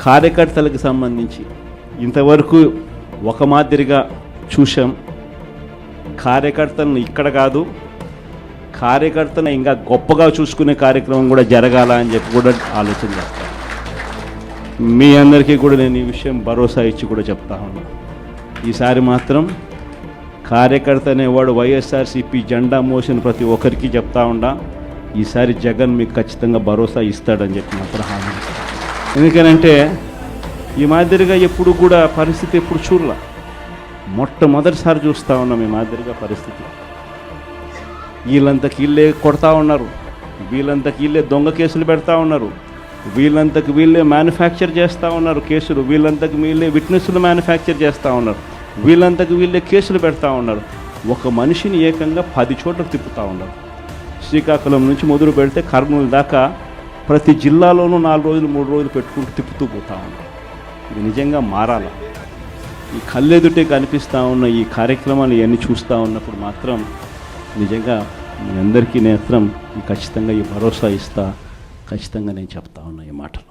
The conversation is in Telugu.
కార్యకర్తలకు సంబంధించి ఇంతవరకు ఒక మాదిరిగా చూసాం. కార్యకర్తలను ఇక్కడ కాదు, కార్యకర్తను ఇంకా గొప్పగా చూసుకునే కార్యక్రమం కూడా జరగాల అని చెప్పి కూడా ఆలోచన చేస్తాను. మీ అందరికీ కూడా నేను ఈ విషయం భరోసా ఇచ్చి కూడా చెప్తా ఉన్నా. ఈసారి మాత్రం కార్యకర్త అనేవాడు వైఎస్ఆర్సీపీ జెండా మోసిన ప్రతి ఒక్కరికి చెప్తా ఉండా, ఈసారి జగన్ మీకు ఖచ్చితంగా భరోసా ఇస్తాడని చెప్పి మాత్రం హామీ ఇస్తాను. ఎందుకనంటే ఈ మాదిరిగా ఎప్పుడు కూడా పరిస్థితి ఎప్పుడు చూడలా, మొట్టమొదటిసారి చూస్తూ ఉన్నాం ఈ మాదిరిగా పరిస్థితి. వీళ్ళంతకు వీళ్ళే కొడతా ఉన్నారు, వీళ్ళంతకు వీళ్ళే దొంగ కేసులు పెడతా ఉన్నారు, వీళ్ళంతకు వీళ్ళే మ్యానుఫ్యాక్చర్ చేస్తూ ఉన్నారు కేసులు, వీళ్ళంతకు వీళ్ళే విట్నెస్లు మ్యానుఫ్యాక్చర్ చేస్తూ ఉన్నారు, వీళ్ళంతకు వీళ్ళే కేసులు పెడతా ఉన్నారు. ఒక మనిషిని ఏకంగా 10 చోట్ల తిప్పుతూ ఉన్నారు. శ్రీకాకుళం నుంచి మొదలు పెడితే కర్నూలు దాకా ప్రతి జిల్లాలోనూ 4 రోజులు 3 రోజులు పెట్టుకుంటూ తిప్పుతూ పోతూ ఉన్నారు. ఇది నిజంగా మారాల. ఈ కళ్ళెదుటే కనిపిస్తూ ఉన్న ఈ కార్యక్రమాలు ఇవన్నీ చూస్తూ ఉన్నప్పుడు మాత్రం నిజంగా మీ అందరికీ నేత్రం ఖచ్చితంగా ఈ భరోసా ఇస్తా, ఖచ్చితంగా నేను చెప్తా ఉన్నా ఈ మాటలు.